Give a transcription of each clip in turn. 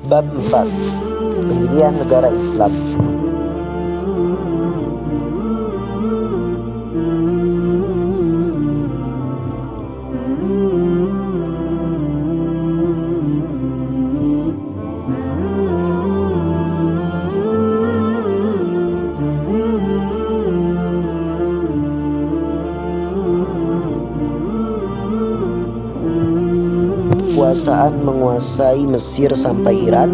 Bab 4. Pendirian negara Islam. Kekuasaan menguasai Mesir sampai Iran.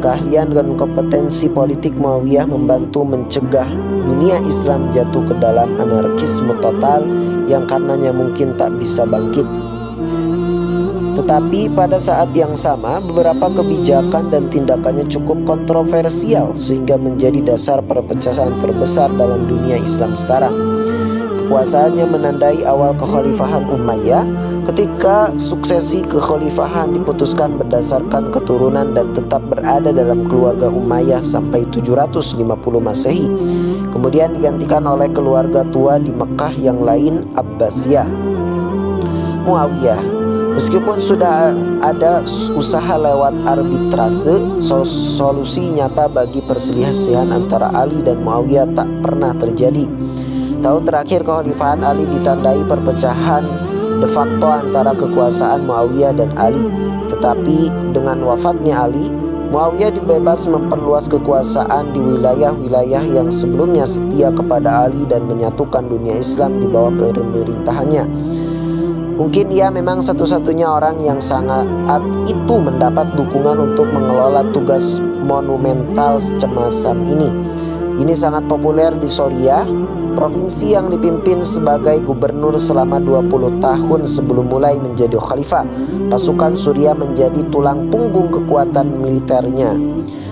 Keahlian dan kompetensi politik Muawiyah membantu mencegah dunia Islam jatuh ke dalam anarkisme total yang karenanya mungkin tak bisa bangkit. Tetapi pada saat yang sama, beberapa kebijakan dan tindakannya cukup kontroversial sehingga menjadi dasar perpecahan terbesar dalam dunia Islam sekarang. Kekuasaannya menandai awal kekhalifahan Umayyah ketika suksesi kekhalifahan diputuskan berdasarkan keturunan dan tetap berada dalam keluarga Umayyah sampai 750 Masehi. Kemudian digantikan oleh keluarga tua di Mekah yang lain, Abbasiyah. Muawiyah, meskipun sudah ada usaha lewat arbitrase, solusi nyata bagi perselisihan antara Ali dan Muawiyah tak pernah terjadi. Tahun terakhir kekhalifahan Ali ditandai perpecahan de facto antara kekuasaan Muawiyah dan Ali. Tetapi dengan wafatnya Ali, Muawiyah dibebas memperluas kekuasaan di wilayah-wilayah yang sebelumnya setia kepada Ali dan menyatukan dunia Islam di bawah pemerintahannya. Mungkin ia memang satu-satunya orang yang sangat itu mendapat dukungan untuk mengelola tugas monumental semacam ini. Ini sangat populer di Suriah, provinsi yang dipimpin sebagai gubernur selama 20 tahun sebelum mulai menjadi khalifah. Pasukan Suriah menjadi tulang punggung kekuatan militernya.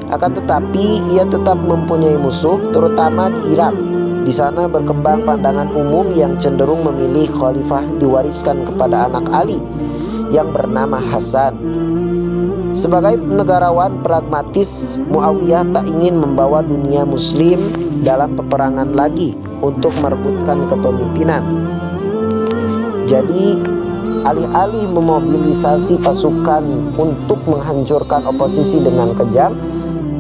Akan tetapi ia tetap mempunyai musuh, terutama di Irak. Di sana berkembang pandangan umum yang cenderung memilih khalifah diwariskan kepada anak Ali yang bernama Hasan. Sebagai negarawan pragmatis, Muawiyah tak ingin membawa dunia muslim dalam peperangan lagi untuk merebutkan kepemimpinan. Jadi, alih-alih memobilisasi pasukan untuk menghancurkan oposisi dengan kejam,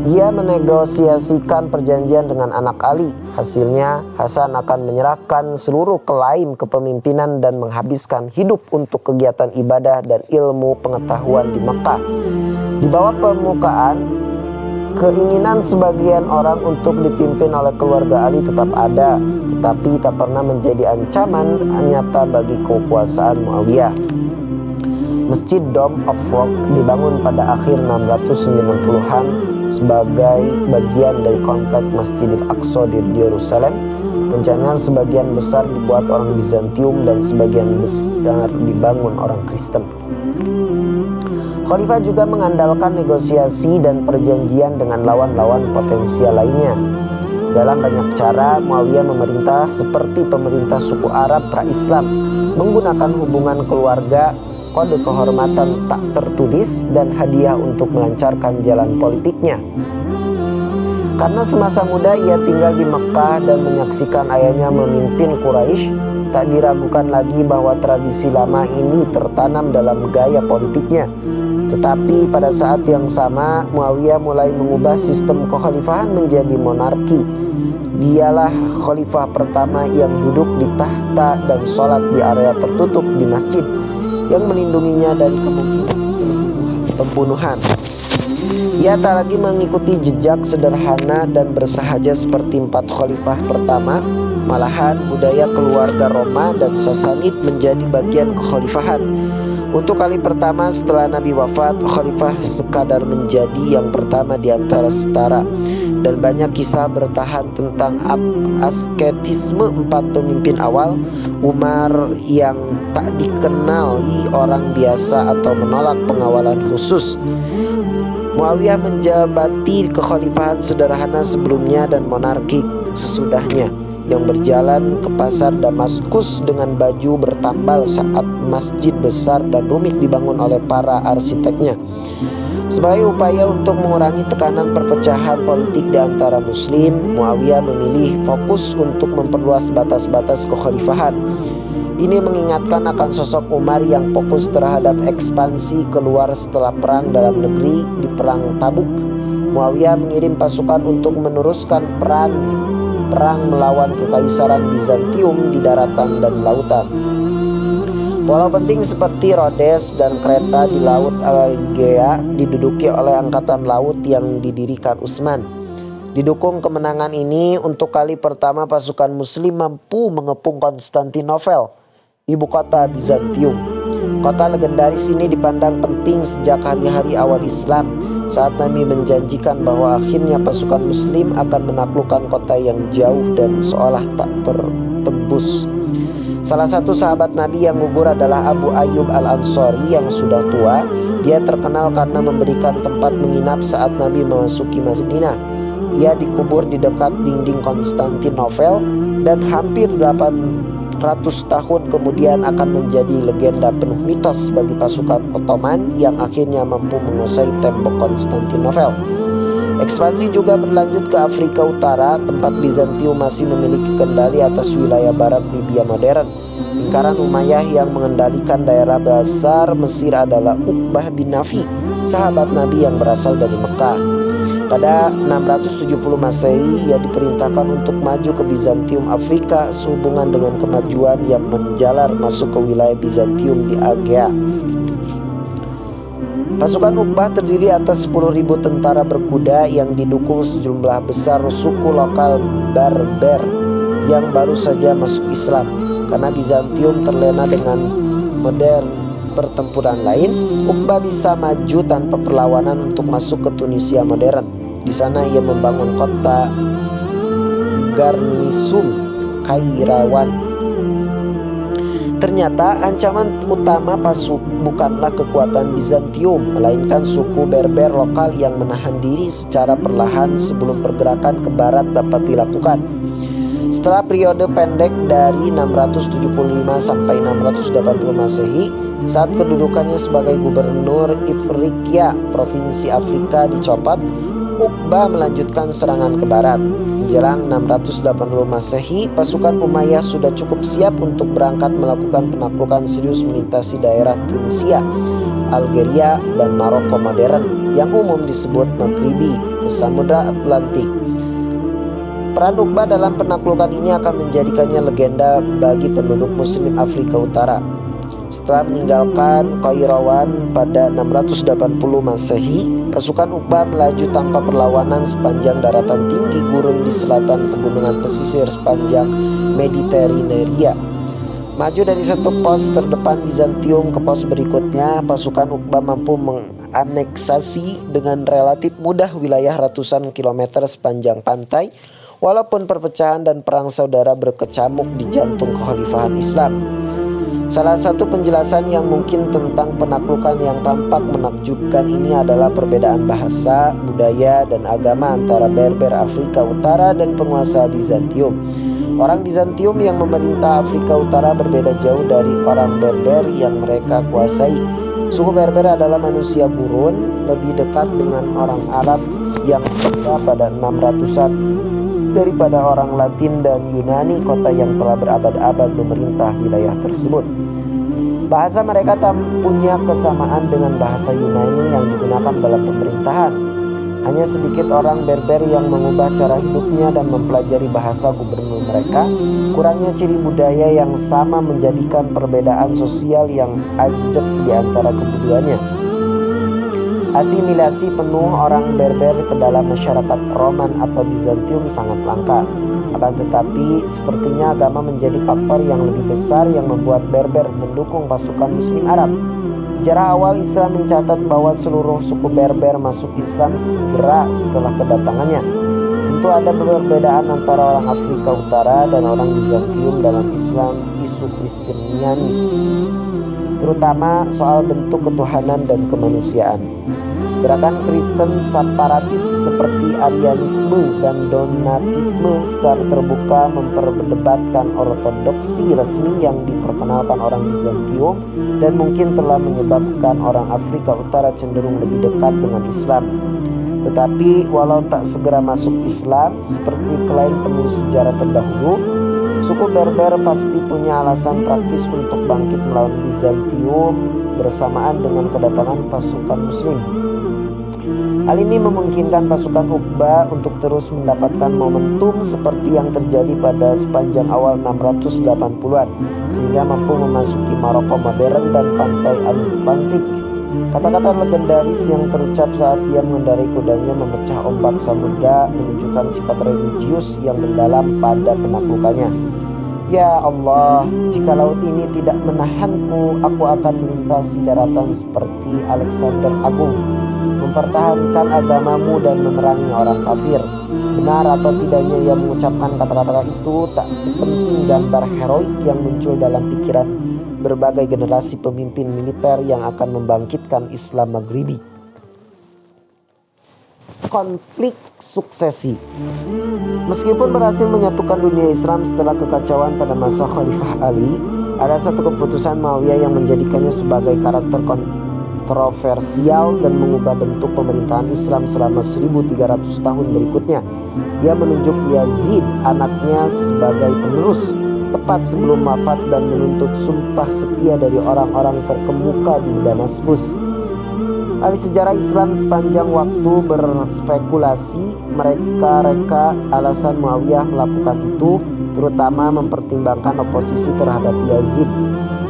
ia menegosiasikan perjanjian dengan anak Ali. Hasilnya, Hasan akan menyerahkan seluruh klaim kepemimpinan dan menghabiskan hidup untuk kegiatan ibadah dan ilmu pengetahuan di Makkah. Di bawah permukaan, keinginan sebagian orang untuk dipimpin oleh keluarga Ali tetap ada, tetapi tak pernah menjadi ancaman nyata bagi kekuasaan Muawiyah. Masjid Dome of Rock dibangun pada akhir 690-an sebagai bagian dari komplek Masjidil Aqsa di Yerusalem. Rencananya sebagian besar dibuat orang Bizantium dan sebagian besar dibangun orang Kristen. Khalifah juga mengandalkan negosiasi dan perjanjian dengan lawan-lawan potensial lainnya. Dalam banyak cara, Muawiyah memerintah seperti pemerintah suku Arab pra-Islam, menggunakan hubungan keluarga, kode kehormatan tak tertulis, dan hadiah untuk melancarkan jalan politiknya. Karena semasa muda ia tinggal di Mekah dan menyaksikan ayahnya memimpin Quraisy, tak diragukan lagi bahwa tradisi lama ini tertanam dalam gaya politiknya. Tetapi pada saat yang sama, Muawiyah mulai mengubah sistem kekhalifahan menjadi monarki. Dialah khalifah pertama yang duduk di tahta dan sholat di area tertutup di masjid, yang melindunginya dari kemungkinan pembunuhan. Ia tak lagi mengikuti jejak sederhana dan bersahaja seperti 4 khalifah pertama. Malahan budaya keluarga Roma dan Sasanid menjadi bagian kekhalifahan. Untuk kali pertama setelah Nabi wafat, khalifah sekadar menjadi yang pertama di antara setara. Dan banyak kisah bertahan tentang asketisme 4 pemimpin awal. Umar yang tak dikenali orang biasa atau menolak pengawalan khusus. Muawiyah menjabati kekhalifahan sederhana sebelumnya dan monarki sesudahnya, yang berjalan ke pasar Damaskus dengan baju bertambal saat masjid besar dan rumit dibangun oleh para arsiteknya. Sebagai upaya untuk mengurangi tekanan perpecahan politik di antara muslim, Muawiyah memilih fokus untuk memperluas batas-batas kekhalifahan. Ini mengingatkan akan sosok Umar yang fokus terhadap ekspansi keluar setelah perang dalam negeri di Perang Tabuk. Muawiyah mengirim pasukan untuk meneruskan perang melawan Kekaisaran Bizantium di daratan dan lautan. Pulau penting seperti Rhodes dan Kreta di Laut Aegea diduduki oleh angkatan laut yang didirikan Utsman. Didukung kemenangan ini, untuk kali pertama pasukan Muslim mampu mengepung Konstantinopel, ibu kota Bizantium. Kota legendaris ini dipandang penting sejak hari-hari awal Islam, saat Nabi menjanjikan bahwa akhirnya pasukan Muslim akan menaklukkan kota yang jauh dan seolah tak tertembus. Salah satu sahabat Nabi yang gugur adalah Abu Ayyub Al-Ansari yang sudah tua. Dia terkenal karena memberikan tempat menginap saat Nabi memasuki Madinah. Ia dikubur di dekat dinding Konstantinopel dan hampir 800 tahun kemudian akan menjadi legenda penuh mitos bagi pasukan Ottoman yang akhirnya mampu menguasai tembok Konstantinopel. Ekspansi juga berlanjut ke Afrika Utara, tempat Bizantium masih memiliki kendali atas wilayah barat Libya modern. Lingkaran Umayyah yang mengendalikan daerah besar Mesir adalah Uqbah bin Nafi, sahabat Nabi yang berasal dari Mekah. Pada 670 Masehi, ia diperintahkan untuk maju ke Bizantium Afrika sehubungan dengan kemajuan yang menjalar masuk ke wilayah Bizantium di Aegea. Pasukan Uqbah terdiri atas 10.000 tentara berkuda yang didukung sejumlah besar suku lokal Berber yang baru saja masuk Islam. Karena Bizantium terlena dengan modern pertempuran lain, Uqbah bisa maju tanpa perlawanan untuk masuk ke Tunisia modern. Di sana ia membangun kota Garnisum Kairawan. Ternyata ancaman utama bukanlah kekuatan Bizantium, melainkan suku Berber lokal yang menahan diri secara perlahan sebelum pergerakan ke barat dapat dilakukan. Setelah periode pendek dari 675 sampai 680 Masehi, saat kedudukannya sebagai gubernur Ifriqiya, provinsi Afrika, dicopot, Uqbah melanjutkan serangan ke barat. Menjelang 680 Masehi, pasukan Umayyah sudah cukup siap untuk berangkat melakukan penaklukan serius melintasi daerah Tunisia, Algeria, dan Maroko modern yang umum disebut Maghribi ke Samudra Atlantik. Peran Uqbah dalam penaklukan ini akan menjadikannya legenda bagi penduduk Muslim Afrika Utara. Setelah meninggalkan Qairawan pada 680 Masehi, pasukan Uqbah melaju tanpa perlawanan sepanjang daratan tinggi gurun di selatan pegunungan pesisir sepanjang Mediterania. Maju dari satu pos terdepan Bizantium ke pos berikutnya, pasukan Uqbah mampu menganeksasi dengan relatif mudah wilayah ratusan kilometer sepanjang pantai, walaupun perpecahan dan perang saudara berkecamuk di jantung kekhalifahan Islam. Salah satu penjelasan yang mungkin tentang penaklukan yang tampak menakjubkan ini adalah perbedaan bahasa, budaya, dan agama antara Berber Afrika Utara dan penguasa Bizantium. Orang Bizantium yang memerintah Afrika Utara berbeda jauh dari orang Berber yang mereka kuasai. Suku Berber adalah manusia gurun, lebih dekat dengan orang Arab yang ada pada 600-an daripada orang Latin dan Yunani, kota yang telah berabad-abad memerintah wilayah tersebut. Bahasa mereka tak punya kesamaan dengan bahasa Yunani yang digunakan dalam pemerintahan. Hanya sedikit orang Berber yang mengubah cara hidupnya dan mempelajari bahasa gubernur mereka. Kurangnya ciri budaya yang sama menjadikan perbedaan sosial yang ajeb di antara keduanya. Asimilasi penuh orang Berber ke dalam masyarakat Roman atau Bizantium sangat langka. Akan tetapi, sepertinya agama menjadi faktor yang lebih besar yang membuat Berber mendukung pasukan Muslim Arab. Sejarah awal Islam mencatat bahwa seluruh suku Berber masuk Islam segera setelah kedatangannya. Tentu ada perbedaan antara orang Afrika Utara dan orang Bizantium dalam Islam isu Kristiani, terutama soal bentuk ketuhanan dan kemanusiaan. Gerakan Kristen separatis seperti Arianisme dan Donatisme secara terbuka memperdebatkan ortodoksi resmi yang diperkenalkan orang Bizantium dan mungkin telah menyebabkan orang Afrika Utara cenderung lebih dekat dengan Islam. Tetapi walau tak segera masuk Islam, seperti klaim penulis sejarah terdahulu, suku Suku Berber pasti punya alasan praktis untuk bangkit melawan Bizantium bersamaan dengan kedatangan pasukan Muslim. Hal ini memungkinkan pasukan Uqbah untuk terus mendapatkan momentum seperti yang terjadi pada sepanjang awal 680-an, sehingga mampu memasuki Maroko modern dan pantai Atlantik. Kata-kata legendaris yang terucap saat dia mengendarai kudanya memecah ombak samudra menunjukkan sifat religius yang mendalam pada penaklukannya. Ya Allah, jika laut ini tidak menahanku, aku akan melintasi daratan seperti Alexander Agung, mempertahankan agamamu dan memerangi orang kafir. Benar atau tidaknya ia mengucapkan kata-kata itu tak sepenting gambar heroik yang muncul dalam pikiran berbagai generasi pemimpin militer yang akan membangkitkan Islam Maghribi. Konflik suksesi. Meskipun berhasil menyatukan dunia Islam setelah kekacauan pada masa Khalifah Ali, ada satu keputusan Muawiyah yang menjadikannya sebagai karakter kontroversial dan mengubah bentuk pemerintahan Islam selama 1300 tahun berikutnya. Dia menunjuk Yazid, anaknya, sebagai penerus tepat sebelum wafat dan menuntut sumpah setia dari orang-orang terkemuka di Damaskus. Ahli sejarah Islam sepanjang waktu berspekulasi mereka reka alasan Muawiyah melakukan itu, terutama mempertimbangkan oposisi terhadap Yazid.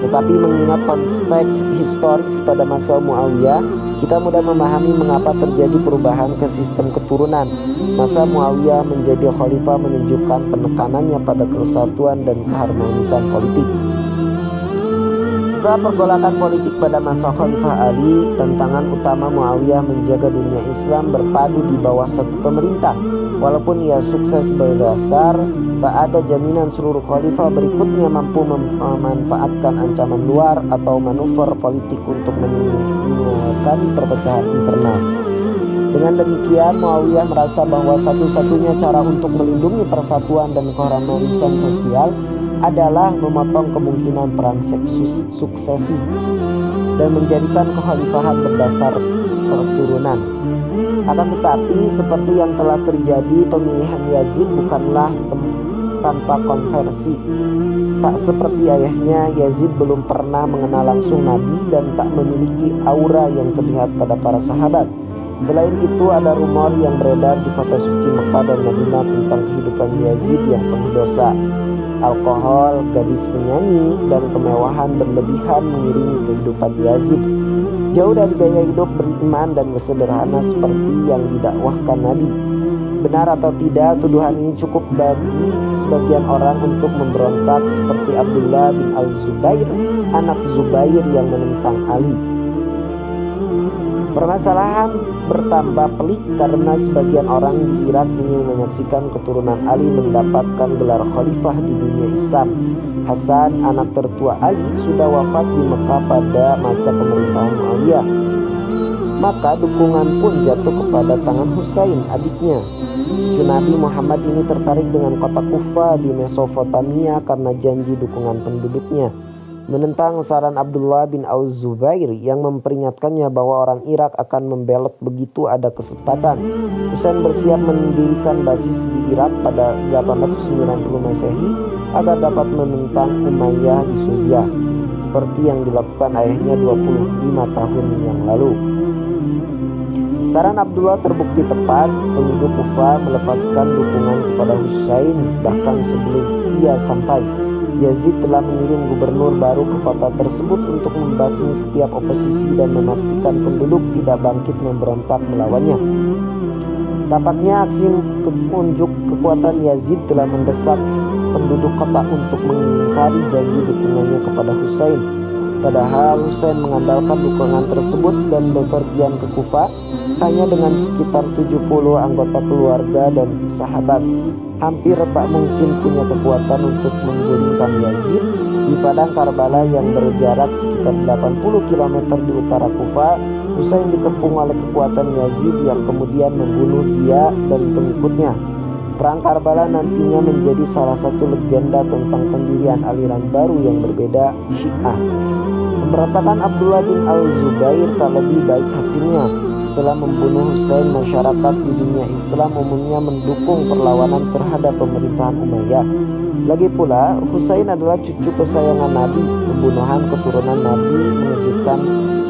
Tetapi mengingat konteks historis pada masa Muawiyah, kita mudah memahami mengapa terjadi perubahan ke sistem keturunan. Masa Muawiyah menjadi khalifah menunjukkan penekanannya pada kesatuan dan keharmonisan politik. Setelah pergolakan politik pada masa Khalifah Ali, tantangan utama Muawiyah menjaga dunia Islam berpadu di bawah satu pemerintah. Walaupun ia sukses berdasar, tak ada jaminan seluruh khalifah berikutnya mampu memanfaatkan ancaman luar atau manuver politik untuk meninggalkan perpecahan internal. Dengan demikian, Muawiyah merasa bahwa satu-satunya cara untuk melindungi persatuan dan keharmonisan sosial adalah memotong kemungkinan perang suksesi dan menjadikan kekhalifahan berdasar keturunan. Akan tetapi, seperti yang telah terjadi, pemilihan Yazid bukanlah tanpa konversi. Tak seperti ayahnya, Yazid belum pernah mengenal langsung Nabi dan tak memiliki aura yang terlihat pada para sahabat. Selain itu, ada rumor yang beredar di kota suci Mekah dan Madinah tentang kehidupan Yazid yang penuh dosa. Alkohol, gadis penyanyi, dan kemewahan berlebihan mengiringi kehidupan Yazid. Jauh dari gaya hidup beriman dan bersederhana seperti yang didakwahkan Nabi. Benar atau tidak, tuduhan ini cukup bagi sebagian orang untuk memberontak seperti Abdullah bin Al-Zubair, anak Zubair yang menentang Ali. Permasalahan bertambah pelik karena sebagian orang di Irak ingin menyaksikan keturunan Ali mendapatkan gelar khalifah di dunia Islam. Hasan, anak tertua Ali, sudah wafat di Mekah pada masa pemerintahan Muawiyah. Maka dukungan pun jatuh kepada tangan Husain, adiknya. Cucu Nabi Muhammad ini tertarik dengan kota Kufa di Mesopotamia karena janji dukungan penduduknya, menentang saran Abdullah bin Al-Zubair yang memperingatkannya bahwa orang Irak akan membelot begitu ada kesempatan. Husain bersiap mendirikan basis di Irak pada 890 Masehi agar dapat menentang Umayyah di Suriah, seperti yang dilakukan ayahnya 25 tahun yang lalu. Saran Abdullah terbukti tepat. Penduduk Kufa melepaskan dukungan kepada Husain bahkan sebelum ia sampai. Yazid telah mengirim gubernur baru ke kota tersebut untuk membasmi setiap oposisi dan memastikan penduduk tidak bangkit memberontak melawannya. Tampaknya aksi unjuk kekuatan Yazid telah mendesak penduduk kota untuk mengingkari janji dukungannya kepada Husain. Padahal Husain mengandalkan dukungan tersebut dan bepergian ke Kufa hanya dengan sekitar 70 anggota keluarga dan sahabat. Hampir tak mungkin punya kekuatan untuk menggulingkan Yazid di padang Karbala yang berjarak sekitar 80 km di utara Kufa. Husain dikepung oleh kekuatan Yazid yang kemudian membunuh dia dan pengikutnya. Perang Karbala nantinya menjadi salah satu legenda tentang pendirian aliran baru yang berbeda, Syiah. Pemberontakan Abdullah bin Al-Zubair tak lebih baik hasilnya. setelah membunuh Husain, masyarakat di dunia Islam umumnya mendukung perlawanan terhadap pemerintahan Umayyah. Lagi pula, Husain adalah cucu kesayangan Nabi. Pembunuhan keturunan Nabi mengejutkan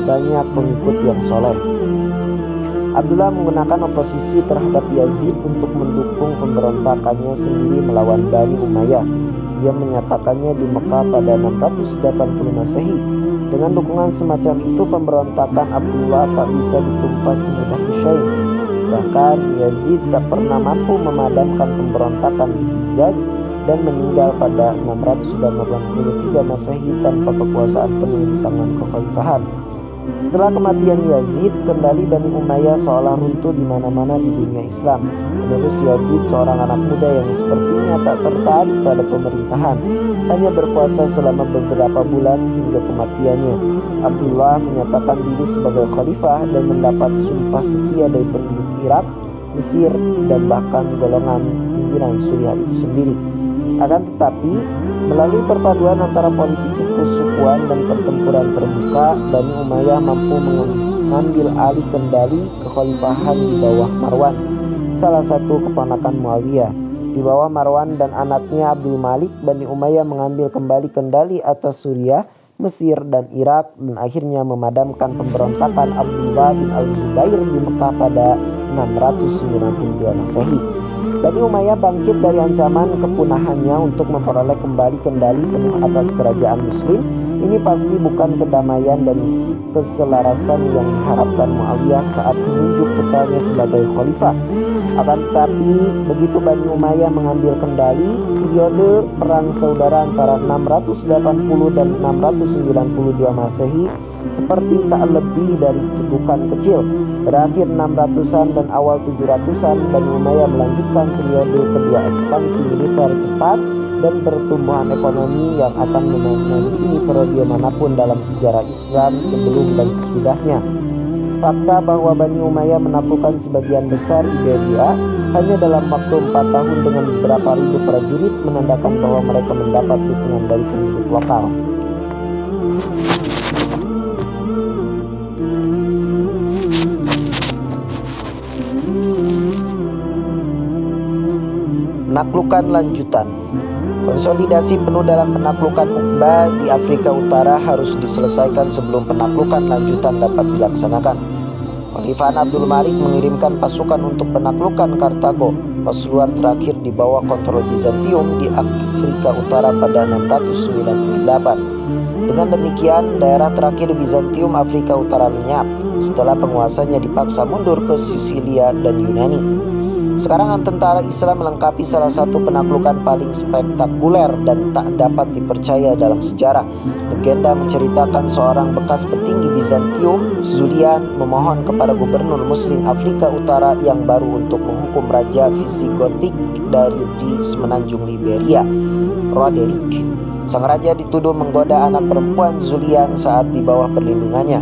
banyak pengikut yang soleh. Abdullah menggunakan oposisi terhadap Yazid untuk mendukung pemberontakannya sendiri melawan Bani Umayyah. Ia menyatakannya di Mekah pada 680 Masehi. Dengan dukungan semacam itu, pemberontakan Abdullah tak bisa ditumpas semudah Husain. Bahkan Yazid tak pernah mampu memadamkan pemberontakan di Hijaz dan meninggal pada 683 Masehi tanpa kekuasaan penuh di tangan kekhalifahan. Setelah kematian Yazid, kendali Bani Umayyah seolah runtuh di mana-mana di dunia Islam. Penerus Yazid, seorang anak muda yang sepertinya tak tertarik pada pemerintahan, hanya berkuasa selama beberapa bulan hingga kematiannya. Abdullah menyatakan diri sebagai khalifah dan mendapat sumpah setia dari penduduk Irak, Mesir, dan bahkan golongan pimpinan Suriah itu sendiri. Akan tetapi, melalui perpaduan antara politik kesukuan dan pertempuran terbuka, Bani Umayyah mampu mengambil alih kendali kekhalifahan di bawah Marwan, salah satu keponakan Muawiyah. Di bawah Marwan dan anaknya Abdul Malik, Bani Umayyah mengambil kembali kendali atas Suriah, Mesir, dan Irak, dan akhirnya memadamkan pemberontakan Abdullah bin Al-Zubair di Mekah pada 692 Masehi. Bani Umayyah bangkit dari ancaman kepunahannya untuk memperoleh kembali kendali penuh atas kerajaan Muslim. Ini pasti bukan kedamaian dan keselarasan yang diharapkan Muawiyah saat menunjuk putranya sebagai khalifah. Akan tetapi, begitu Bani Umayyah mengambil kendali, periode perang saudara antara 680 dan 692 Masehi seperti tak lebih dari cegukan kecil. Berakhir 600-an dan awal 700-an, Bani Umayyah melanjutkan periode kedua ekspansi militer cepat dan pertumbuhan ekonomi yang akan menandingi periode manapun dalam sejarah Islam sebelum dan sesudahnya. Fakta bahwa Bani Umayyah menaklukkan sebagian besar Iberia hanya dalam waktu 4 tahun dengan beberapa ribu prajurit menandakan bahwa mereka mendapat dukungan dari penduduk lokal. Penaklukan lanjutan. Konsolidasi penuh dalam penaklukan Uqba di Afrika Utara harus diselesaikan sebelum penaklukan lanjutan dapat dilaksanakan. Khalifah Abdul Malik mengirimkan pasukan untuk penaklukan Kartago, pos luar terakhir di bawah kontrol Bizantium di Afrika Utara pada 698. Dengan demikian, daerah terakhir Bizantium Afrika Utara lenyap setelah penguasanya dipaksa mundur ke Sisilia dan Yunani. Sekarang tentara Islam melengkapi salah satu penaklukan paling spektakuler dan tak dapat dipercaya dalam sejarah. Legenda menceritakan seorang bekas petinggi Bizantium, Zulian, memohon kepada gubernur Muslim Afrika Utara yang baru untuk menghukum Raja Visigotik dari di semenanjung Liberia, Roderick. Sang raja dituduh menggoda anak perempuan Zulian saat di bawah perlindungannya.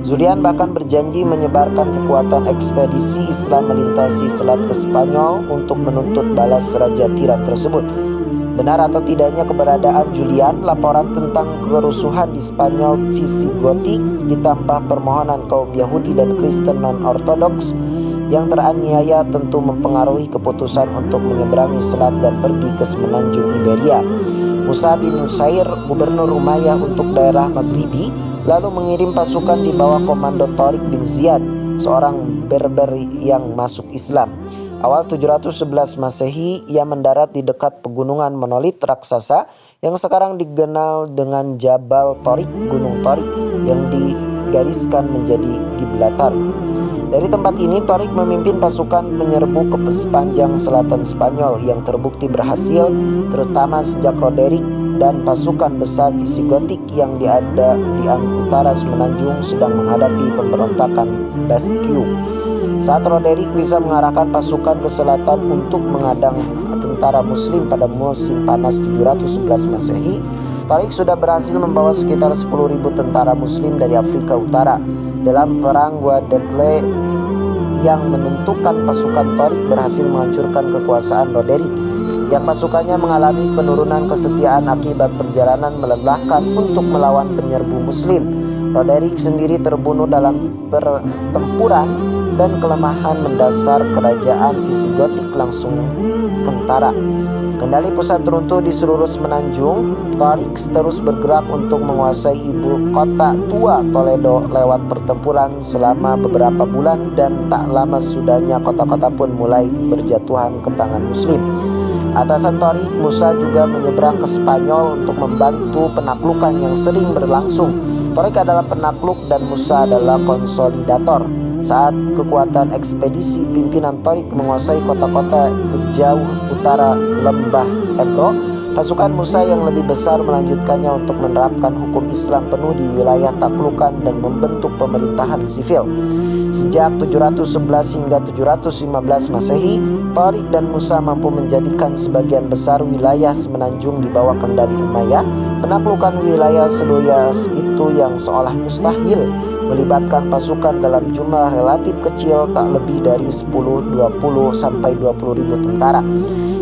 Zulian bahkan berjanji menyebarkan kekuatan ekspedisi Islam melintasi selat ke Spanyol untuk menuntut balas Raja Tiran tersebut. Benar atau tidaknya keberadaan Julian, laporan tentang kerusuhan di Spanyol Visigotik ditambah permohonan kaum Yahudi dan Kristen non-ortodoks yang teraniaya tentu mempengaruhi keputusan untuk menyeberangi selat dan pergi ke semenanjung Iberia. Musa bin Nusair, gubernur Umayyah untuk daerah Maghribi, lalu mengirim pasukan di bawah komando Tariq bin Ziyad, seorang Berber yang masuk Islam. Awal 711 Masehi, ia mendarat di dekat pegunungan monolit raksasa yang sekarang dikenal dengan Jabal Tariq, Gunung Tariq, yang digariskan menjadi Gibraltar. Dari tempat ini, Tariq memimpin pasukan menyerbu ke sepanjang selatan Spanyol yang terbukti berhasil, terutama sejak Roderick dan pasukan besar Visigotik yang diada di utara semenanjung sedang menghadapi pemberontakan Basque. Saat Roderick bisa mengarahkan pasukan ke selatan untuk mengadang tentara Muslim pada musim panas 711 Masehi, Tariq sudah berhasil membawa sekitar 10.000 tentara Muslim dari Afrika Utara. Dalam perang Guadalete yang menentukan, pasukan Tariq berhasil menghancurkan kekuasaan Roderick yang pasukannya mengalami penurunan kesetiaan akibat perjalanan melelahkan untuk melawan penyerbu Muslim. Roderick sendiri terbunuh dalam pertempuran dan kelemahan mendasar kerajaan Visigotik langsung kentara. Kendali pusat runtuh di seluruh semenanjung, Tariq terus bergerak untuk menguasai ibu kota tua Toledo lewat pertempuran selama beberapa bulan, dan tak lama sudahnya kota-kota pun mulai berjatuhan ke tangan Muslim. Atasan Tariq, Musa juga menyeberang ke Spanyol untuk membantu penaklukan yang sering berlangsung. Tariq adalah penakluk dan Musa adalah konsolidator. Saat kekuatan ekspedisi pimpinan Tariq menguasai kota-kota ke jauh utara lembah Ebro, pasukan Musa yang lebih besar melanjutkannya untuk menerapkan hukum Islam penuh di wilayah taklukan dan membentuk pemerintahan sivil. Sejak 711 hingga 715 Masehi, Tariq dan Musa mampu menjadikan sebagian besar wilayah semenanjung di bawah kendali Umayyah. Penaklukan wilayah seluas itu yang seolah mustahil melibatkan pasukan dalam jumlah relatif kecil, tak lebih dari 10, 20, sampai 20 ribu tentara.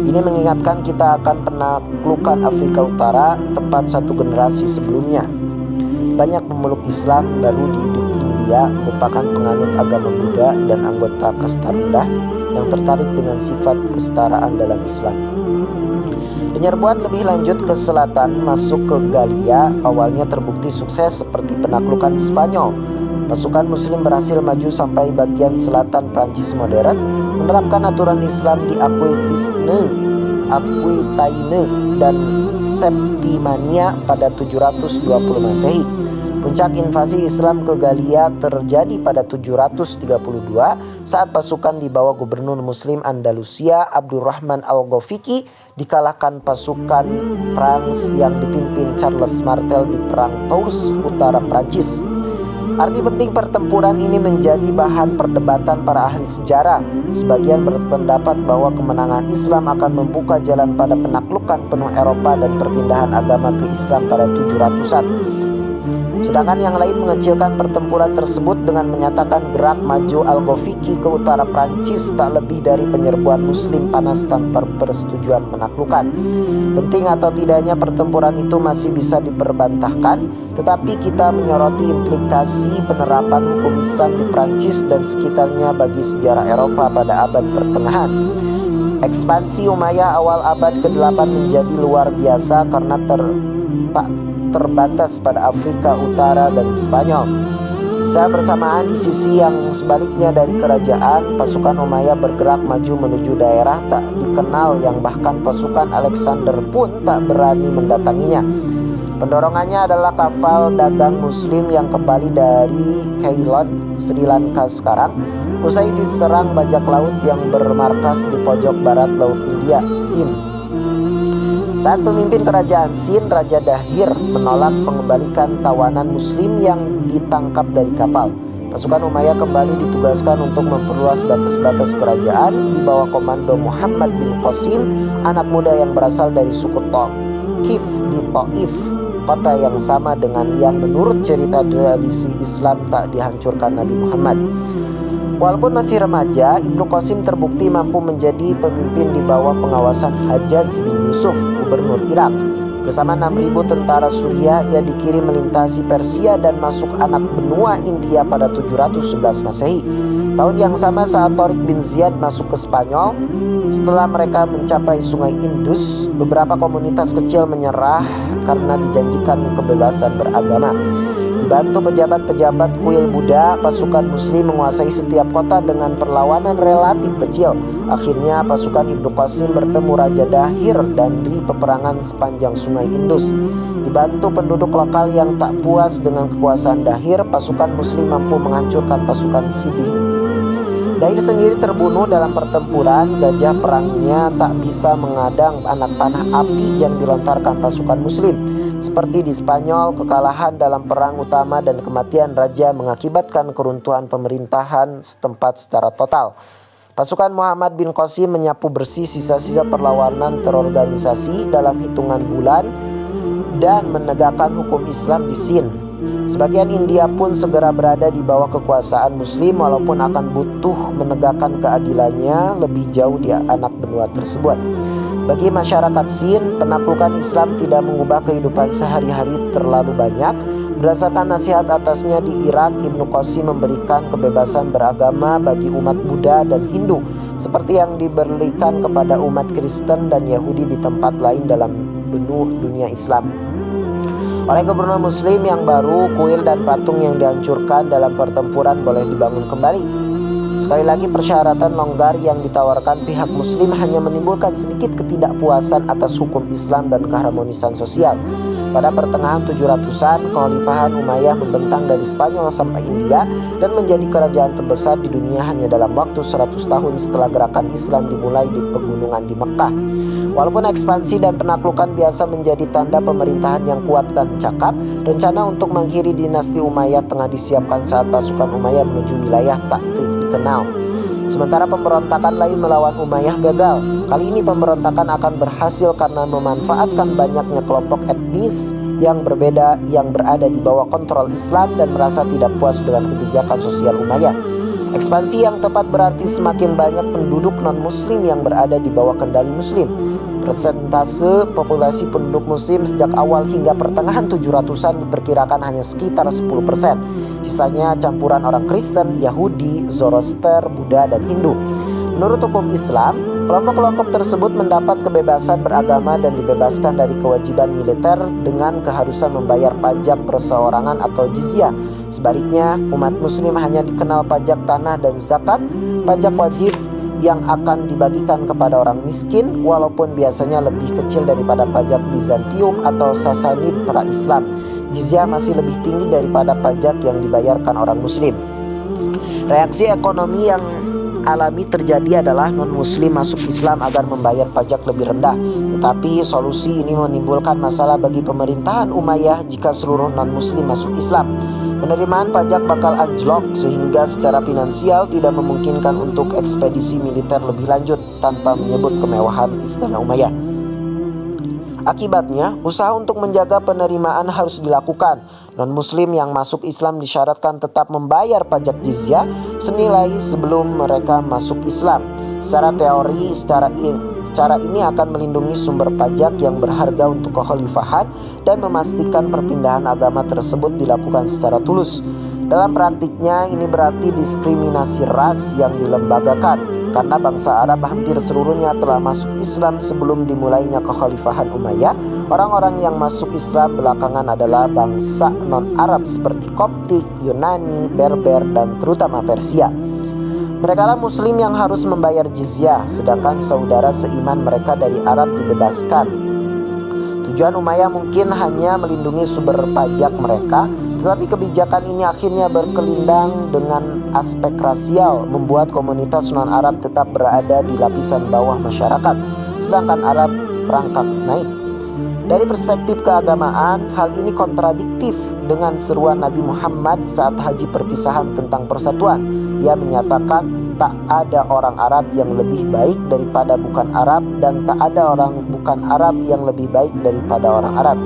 Ini mengingatkan kita akan penaklukan Afrika Utara tepat satu generasi sebelumnya. Banyak pemeluk Islam baru di India merupakan penganut agama Buddha dan anggota kasta rendah yang tertarik dengan sifat kesetaraan dalam Islam. Penyerbuan lebih lanjut ke selatan masuk ke Galia awalnya terbukti sukses seperti penaklukan Spanyol. Pasukan Muslim berhasil maju sampai bagian selatan Prancis modern, menerapkan aturan Islam di Aquitaine dan Septimania pada 720 Masehi. Puncak invasi Islam ke Galia terjadi pada 732 saat pasukan di bawah gubernur Muslim Andalusia Abdurrahman Al-Ghafiqi dikalahkan pasukan Prancis yang dipimpin Charles Martel di Perang Tours utara Prancis. Arti penting pertempuran ini menjadi bahan perdebatan para ahli sejarah. Sebagian berpendapat bahwa kemenangan Islam akan membuka jalan pada penaklukan penuh Eropa dan perpindahan agama ke Islam pada 700-an. Sedangkan yang lain mengecilkan pertempuran tersebut dengan menyatakan gerak maju Al-Ghafiqi ke utara Prancis tak lebih dari penyerbuan Muslim panas tanpa persetujuan penaklukan. Penting atau tidaknya pertempuran itu masih bisa diperbantahkan, tetapi kita menyoroti implikasi penerapan hukum Islam di Prancis dan sekitarnya bagi sejarah Eropa pada abad pertengahan. Ekspansi Umayyah awal abad ke-8 menjadi luar biasa karena tak terbatas pada Afrika Utara dan Spanyol. Secara bersamaan di sisi yang sebaliknya dari kerajaan, pasukan Umayyah bergerak maju menuju daerah tak dikenal yang bahkan pasukan Alexander pun tak berani mendatanginya. Pendorongannya adalah kapal dagang Muslim yang kembali dari Ceylon, Sri Lanka sekarang, usai diserang bajak laut yang bermarkas di pojok barat Laut India, Sind. Saat pemimpin kerajaan Sind, Raja Dahir, menolak pengembalikan tawanan Muslim yang ditangkap dari kapal, pasukan Umayyah kembali ditugaskan untuk memperluas batas-batas kerajaan di bawah komando Muhammad bin Qasim, anak muda yang berasal dari suku Thaqif di Taif, kota yang sama dengan yang menurut cerita tradisi Islam tak dihancurkan Nabi Muhammad. Walaupun masih remaja, Ibnu Qasim terbukti mampu menjadi pemimpin di bawah pengawasan Hajjaj bin Yusuf, gubernur Irak. Bersama 6.000 tentara Suriah, ia dikirim melintasi Persia dan masuk anak benua India pada 711 Masehi. Tahun yang sama saat Tariq bin Ziyad masuk ke Spanyol. Setelah mereka mencapai sungai Indus, beberapa komunitas kecil menyerah karena dijanjikan kebebasan beragama. Dibantu pejabat-pejabat kuil Buddha, pasukan Muslim menguasai setiap kota dengan perlawanan relatif kecil. Akhirnya pasukan Ibnu Qasim bertemu Raja Dahir dan di peperangan sepanjang sungai Indus. Dibantu penduduk lokal yang tak puas dengan kekuasaan Dahir, pasukan Muslim mampu menghancurkan pasukan Sidi. Dahir sendiri terbunuh dalam pertempuran. Gajah perangnya tak bisa mengadang anak panah api yang dilontarkan pasukan Muslim. Seperti di Spanyol, kekalahan dalam perang utama dan kematian raja mengakibatkan keruntuhan pemerintahan setempat secara total. Pasukan Muhammad bin Qasim menyapu bersih sisa-sisa perlawanan terorganisasi dalam hitungan bulan dan menegakkan hukum Islam di Sind. Sebagian India pun segera berada di bawah kekuasaan Muslim, walaupun akan butuh menegakkan keadilannya lebih jauh di anak benua tersebut. Bagi masyarakat Sind, penaklukan Islam tidak mengubah kehidupan sehari-hari terlalu banyak. Berdasarkan nasihat atasnya di Irak, Ibnu Qasim memberikan kebebasan beragama bagi umat Buddha dan Hindu, seperti yang diberikan kepada umat Kristen dan Yahudi di tempat lain dalam benua dunia Islam. Oleh gubernur muslim yang baru, kuil dan patung yang dihancurkan dalam pertempuran boleh dibangun kembali. Sekali lagi, persyaratan longgar yang ditawarkan pihak muslim hanya menimbulkan sedikit ketidakpuasan atas hukum Islam dan keharmonisan sosial. Pada pertengahan 700-an, Kekhalifahan Umayyah membentang dari Spanyol sampai India dan menjadi kerajaan terbesar di dunia hanya dalam waktu 100 tahun setelah gerakan Islam dimulai di pegunungan di Mekkah. Walaupun ekspansi dan penaklukan biasa menjadi tanda pemerintahan yang kuat dan cakap, rencana untuk mengakhiri dinasti Umayyah tengah disiapkan saat pasukan Umayyah menuju wilayah tak dikenal. Sementara pemberontakan lain melawan Umayyah gagal. Kali ini pemberontakan akan berhasil karena memanfaatkan banyaknya kelompok etnis yang berbeda yang berada di bawah kontrol Islam dan merasa tidak puas dengan kebijakan sosial Umayyah. Ekspansi yang tepat berarti semakin banyak penduduk non-muslim yang berada di bawah kendali muslim. Persentase populasi penduduk muslim sejak awal hingga pertengahan 700-an diperkirakan hanya sekitar 10%. Sisanya campuran orang Kristen, Yahudi, Zoroaster, Buddha, dan Hindu. Menurut hukum Islam, kelompok-kelompok tersebut mendapat kebebasan beragama dan dibebaskan dari kewajiban militer dengan keharusan membayar pajak perseorangan atau jizyah. Sebaliknya, umat muslim hanya dikenal pajak tanah dan zakat, pajak wajib yang akan dibagikan kepada orang miskin, walaupun biasanya lebih kecil daripada pajak Bizantium atau Sasanid pra-Islam. Jizyah masih lebih tinggi daripada pajak yang dibayarkan orang muslim. Reaksi ekonomi yang alami terjadi adalah non-muslim masuk Islam agar membayar pajak lebih rendah. Tetapi solusi ini menimbulkan masalah bagi pemerintahan Umayyah jika seluruh non-muslim masuk Islam. Penerimaan pajak bakal anjlok sehingga secara finansial tidak memungkinkan untuk ekspedisi militer lebih lanjut tanpa menyebut kemewahan istana Umayyah. Akibatnya, usaha untuk menjaga penerimaan harus dilakukan. Non-muslim yang masuk Islam disyaratkan tetap membayar pajak jizyah senilai sebelum mereka masuk Islam. Secara teori, cara ini akan melindungi sumber pajak yang berharga untuk kekhalifahan dan memastikan perpindahan agama tersebut dilakukan secara tulus. Dalam praktiknya, ini berarti diskriminasi ras yang dilembagakan, karena bangsa Arab hampir seluruhnya telah masuk Islam sebelum dimulainya kekhalifahan Umayyah. Orang-orang yang masuk Islam belakangan adalah bangsa non-Arab seperti Koptik, Yunani, Berber, dan terutama Persia. Mereka lah muslim yang harus membayar jizyah, sedangkan saudara seiman mereka dari Arab dibebaskan. Tujuan Umayyah mungkin hanya melindungi sumber pajak mereka, tetapi kebijakan ini akhirnya berkelindang dengan aspek rasial, membuat komunitas non-Arab tetap berada di lapisan bawah masyarakat, sedangkan Arab merangkak naik. Dari perspektif keagamaan, hal ini kontradiktif dengan seruan Nabi Muhammad saat haji perpisahan tentang persatuan. Ia menyatakan tak ada orang Arab yang lebih baik daripada bukan Arab, dan tak ada orang bukan Arab yang lebih baik daripada orang Arab.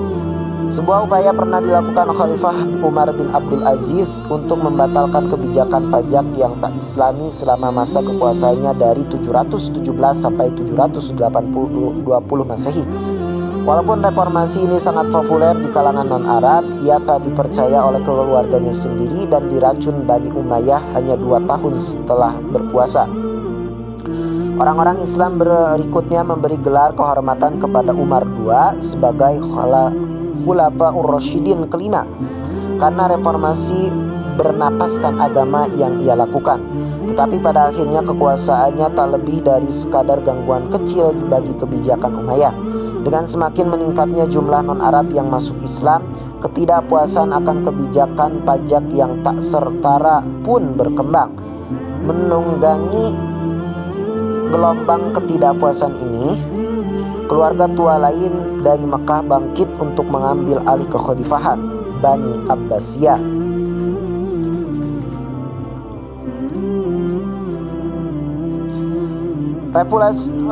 Sebuah upaya pernah dilakukan Khalifah Umar bin Abdul Aziz untuk membatalkan kebijakan pajak yang tak Islami selama masa kekuasaannya dari 717 sampai 720 Masehi. Walaupun reformasi ini sangat populer di kalangan non-Arab, ia tak dipercaya oleh keluarganya sendiri dan diracun Bani Umayyah hanya 2 tahun setelah berkuasa. Orang-orang Islam berikutnya memberi gelar kehormatan kepada Umar II sebagai Khulafaur Rasyidin kelima karena reformasi bernapaskan agama yang ia lakukan. Tetapi pada akhirnya kekuasaannya tak lebih dari sekadar gangguan kecil bagi kebijakan Umayyah. Dengan semakin meningkatnya jumlah non-Arab yang masuk Islam, ketidakpuasan akan kebijakan pajak yang tak setara pun berkembang. Menunggangi gelombang ketidakpuasan ini, keluarga tua lain dari Mekah bangkit untuk mengambil alih kekhalifahan Bani Abbasiyah.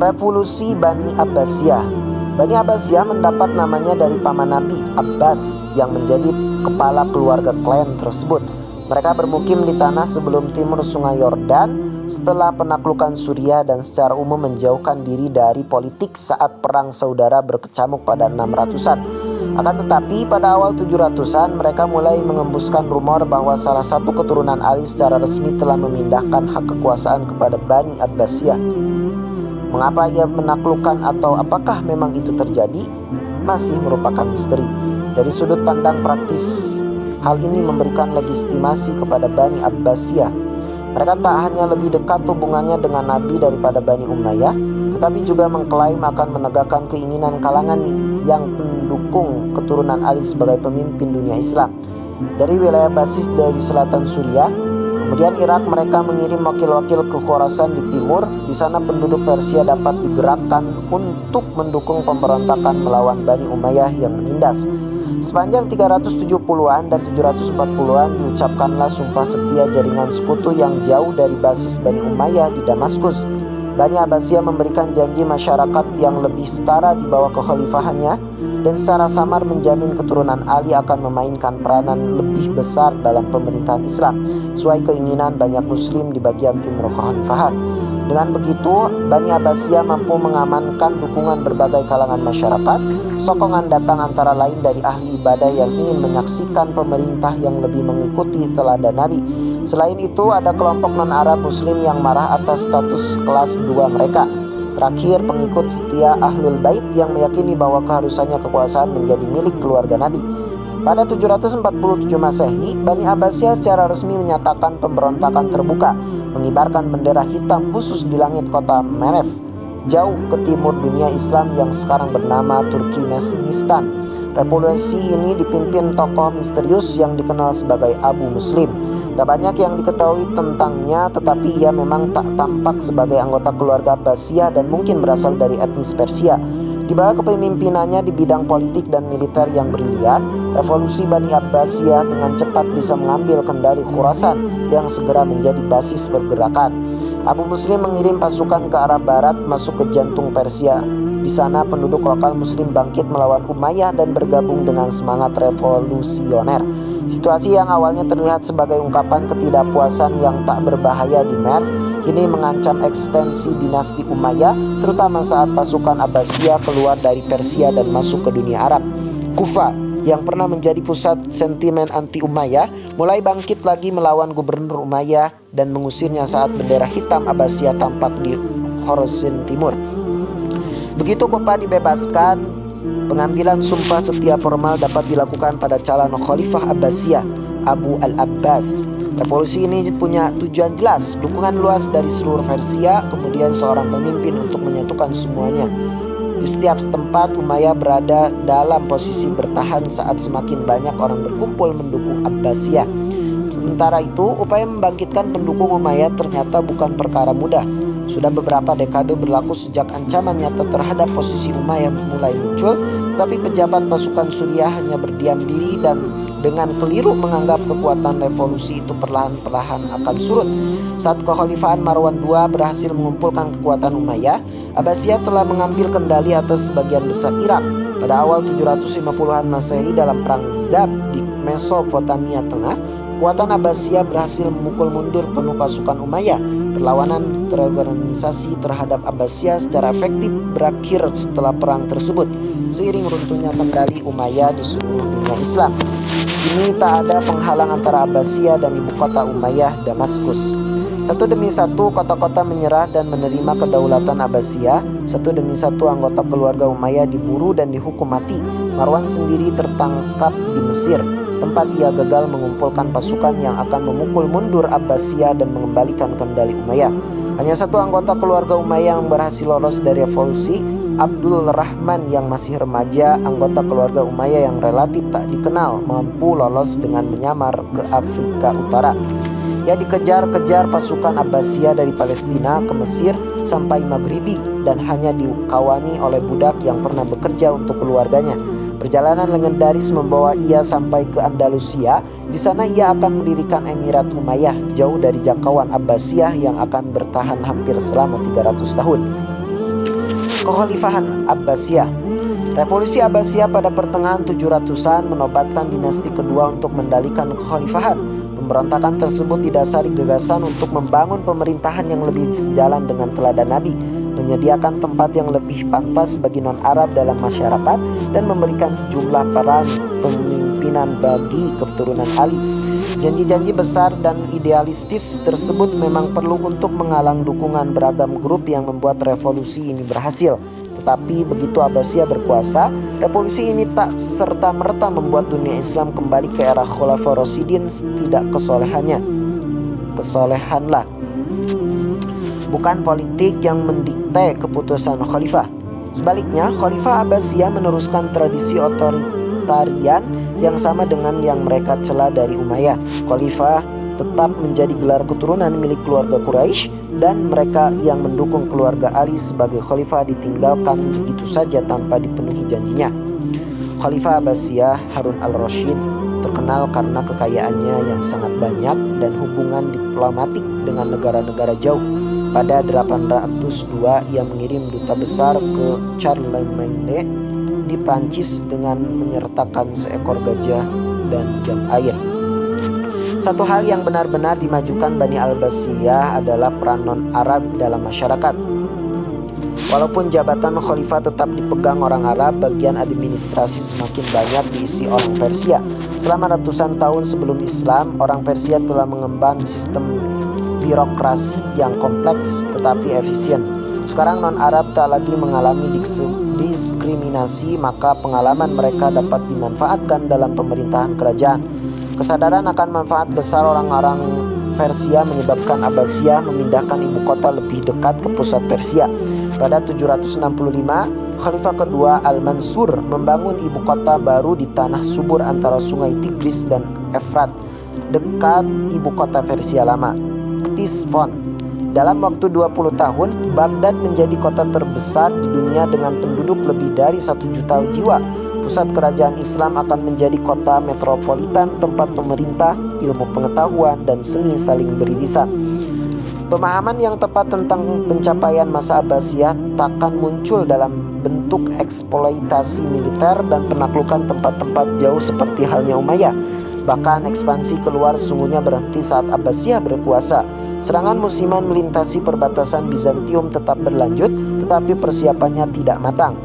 Revolusi Bani Abbasiyah. Bani Abbasiyah mendapat namanya dari paman Nabi, Abbas, yang menjadi kepala keluarga klan tersebut. Mereka bermukim di tanah sebelum timur Sungai Yordan setelah penaklukan Suriah dan secara umum menjauhkan diri dari politik saat perang saudara berkecamuk pada 600-an. Akan tetapi pada awal 700-an mereka mulai mengembuskan rumor bahwa salah satu keturunan Ali secara resmi telah memindahkan hak kekuasaan kepada Bani Abbasiyah. Mengapa ia menaklukkan atau apakah memang itu terjadi masih merupakan misteri. Dari sudut pandang praktis, hal ini memberikan legitimasi kepada Bani Abbasiyah. Mereka tak hanya lebih dekat hubungannya dengan Nabi daripada Bani Umayyah, tetapi juga mengklaim akan menegakkan keinginan kalangan yang mendukung keturunan Ali sebagai pemimpin dunia Islam. Dari wilayah basis dari selatan Suriah, kemudian Irak, mereka mengirim wakil-wakil ke Khorasan di timur. Di sana penduduk Persia dapat digerakkan untuk mendukung pemberontakan melawan Bani Umayyah yang menindas. Sepanjang 370-an dan 740-an diucapkanlah sumpah setia jaringan sekutu yang jauh dari basis Bani Umayyah di Damaskus. Bani Abbasiyah memberikan janji masyarakat yang lebih setara di bawah kekhalifahannya dan secara samar menjamin keturunan Ali akan memainkan peranan lebih besar dalam pemerintahan Islam sesuai keinginan banyak muslim di bagian timur kekhalifahan. Dengan begitu, Bani Abbasiyah mampu mengamankan dukungan berbagai kalangan masyarakat. Sokongan datang antara lain dari ahli ibadah yang ingin menyaksikan pemerintah yang lebih mengikuti teladan Nabi. Selain itu, ada kelompok non-Arab muslim yang marah atas status kelas 2 mereka. Terakhir, pengikut setia Ahlul Bait yang meyakini bahwa keharusannya kekuasaan menjadi milik keluarga Nabi. Pada 747 Masehi, Bani Abbasiyah secara resmi menyatakan pemberontakan terbuka, mengibarkan bendera hitam khusus di langit kota Merv, jauh ke timur dunia Islam yang sekarang bernama Turkmenistan. Revolusi ini dipimpin tokoh misterius yang dikenal sebagai Abu Muslim. Tak banyak yang diketahui tentangnya, tetapi ia memang tak tampak sebagai anggota keluarga Abbasiyah dan mungkin berasal dari etnis Persia. Di bawah kepemimpinannya di bidang politik dan militer yang brilian, revolusi Bani Abbasiyah dengan cepat bisa mengambil kendali Khurasan yang segera menjadi basis pergerakan. Abu Muslim mengirim pasukan ke arah barat masuk ke jantung Persia. Di sana penduduk lokal muslim bangkit melawan Umayyah dan bergabung dengan semangat revolusioner. Situasi yang awalnya terlihat sebagai ungkapan ketidakpuasan yang tak berbahaya di Merv kini mengancam ekstensi dinasti Umayyah, terutama saat pasukan Abbasiyah keluar dari Persia dan masuk ke dunia Arab. Kufa yang pernah menjadi pusat sentimen anti Umayyah mulai bangkit lagi melawan gubernur Umayyah dan mengusirnya saat bendera hitam Abbasiyah tampak di Khorasan Timur. Begitu Kufa dibebaskan, pengambilan sumpah setia formal dapat dilakukan pada calon khalifah Abbasiyah, Abu al-Abbas. Revolusi ini punya tujuan jelas, dukungan luas dari seluruh Persia, kemudian seorang pemimpin untuk menyatukan semuanya. Di setiap tempat Umayyah berada dalam posisi bertahan saat semakin banyak orang berkumpul mendukung Abbasiyah. Sementara itu, upaya membangkitkan pendukung Umayyah ternyata bukan perkara mudah. Sudah beberapa dekade berlaku sejak ancaman nyata terhadap posisi Umayyah mulai muncul, tapi pejabat pasukan Suriah hanya berdiam diri dan dengan keliru menganggap kekuatan revolusi itu perlahan-lahan akan surut. Saat kekhalifahan Marwan II berhasil mengumpulkan kekuatan Umayyah, Abbasiyah telah mengambil kendali atas sebagian besar Irak. Pada awal 750-an Masehi dalam perang Zab di Mesopotamia Tengah, kekuatan Abbasiyah berhasil memukul mundur penuh pasukan Umayyah. Perlawanan terorganisasi terhadap Abbasiyah secara efektif berakhir setelah perang tersebut, seiring runtuhnya kendali Umayyah di seluruh dunia Islam. Kini tak ada penghalang antara Abbasiyah dan ibu kota Umayyah, Damaskus. Satu demi satu kota-kota menyerah dan menerima kedaulatan Abbasiyah. Satu demi satu anggota keluarga Umayyah diburu dan dihukum mati. Marwan sendiri tertangkap di Mesir, tempat ia gagal mengumpulkan pasukan yang akan memukul mundur Abbasiyah dan mengembalikan kendali Umayyah. Hanya satu anggota keluarga Umayyah yang berhasil lolos dari revolusi, Abdul Rahman yang masih remaja, anggota keluarga Umayyah yang relatif tak dikenal, mampu lolos dengan menyamar ke Afrika Utara. Ia dikejar-kejar pasukan Abbasiyah dari Palestina ke Mesir sampai Maghribi dan hanya dikawani oleh budak yang pernah bekerja untuk keluarganya. Perjalanan legendaris membawa ia sampai ke Andalusia. Di sana ia akan mendirikan Emirat Umayyah jauh dari jangkauan Abbasiyah yang akan bertahan hampir selama 300 tahun. Kekhalifahan Abbasiyah. Revolusi Abbasiyah pada pertengahan 700-an menobatkan dinasti kedua untuk mendalikan kekhalifahan. Pemberontakan tersebut didasari gagasan untuk membangun pemerintahan yang lebih sejalan dengan teladan Nabi. menyediakan tempat yang lebih pantas bagi non-Arab dalam masyarakat, dan memberikan sejumlah peran pemimpinan bagi keturunan Ali. Janji-janji besar dan idealistis tersebut memang perlu untuk menghalang dukungan beragam grup yang membuat revolusi ini berhasil. Tetapi begitu Abbasiyah berkuasa, revolusi ini tak serta-merta membuat dunia Islam kembali ke era Khulafaur Rasyidin. Tidak kesolehanlah, bukan politik yang mendikte keputusan khalifah. Sebaliknya, Khalifah Abbasiyah meneruskan tradisi otoritarian yang sama dengan yang mereka cela dari Umayyah. Khalifah tetap menjadi gelar keturunan milik keluarga Quraisy, dan mereka yang mendukung keluarga Ali sebagai khalifah ditinggalkan begitu saja tanpa dipenuhi janjinya. Khalifah Abbasiyah Harun al-Rasyid terkenal karena kekayaannya yang sangat banyak dan hubungan diplomatik dengan negara-negara jauh. Pada 802 ia mengirim duta besar ke Charlemagne di Prancis dengan menyertakan seekor gajah dan jam air. Satu hal yang benar-benar dimajukan Bani Abbasiyah adalah peran non-Arab dalam masyarakat. Walaupun jabatan khalifah tetap dipegang orang Arab, bagian administrasi semakin banyak diisi orang Persia. Selama ratusan tahun sebelum Islam, orang Persia telah mengemban sistem birokrasi yang kompleks tetapi efisien. Sekarang non-Arab tak lagi mengalami diskriminasi, maka pengalaman mereka dapat dimanfaatkan dalam pemerintahan kerajaan. Kesadaran akan manfaat besar orang-orang Persia menyebabkan Abbasiyah memindahkan ibu kota lebih dekat ke pusat Persia. Pada 765, Khalifah kedua Al-Mansur membangun ibu kota baru di tanah subur antara sungai Tigris dan Efrat, dekat ibu kota Persia lama, Ctesiphon. Dalam waktu 20 tahun, Baghdad menjadi kota terbesar di dunia dengan penduduk lebih dari 1 juta jiwa. Pusat kerajaan Islam akan menjadi kota metropolitan, tempat pemerintah, ilmu pengetahuan, dan seni saling beririsan. Pemahaman yang tepat tentang pencapaian masa Abbasiyah takkan muncul dalam bentuk eksploitasi militer dan penaklukan tempat-tempat jauh seperti halnya Umayyah. Bahkan ekspansi keluar sesungguhnya berhenti saat Abbasiyah berkuasa. Serangan musiman melintasi perbatasan Bizantium tetap berlanjut, tetapi persiapannya tidak matang.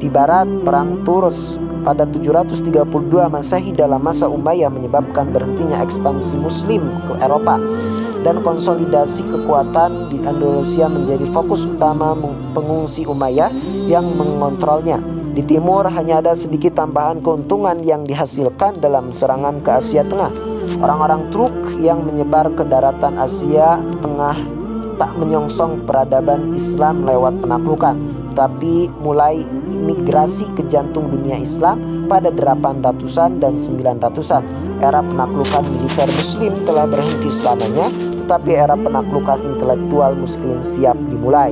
Di barat, perang Tours pada 732 Masehi dalam masa Umayyah menyebabkan berhentinya ekspansi Muslim ke Eropa, dan konsolidasi kekuatan di Andalusia menjadi fokus utama pengungsi Umayyah yang mengontrolnya. Di timur hanya ada sedikit tambahan keuntungan yang dihasilkan dalam serangan ke Asia Tengah. Orang-orang Turk yang menyebar ke daratan Asia Tengah tak menyongsong peradaban Islam lewat penaklukan, tapi mulai migrasi ke jantung dunia Islam pada 800-an dan 900-an. Era penaklukan militer Muslim telah berhenti selamanya, tetapi era penaklukan intelektual Muslim siap dimulai.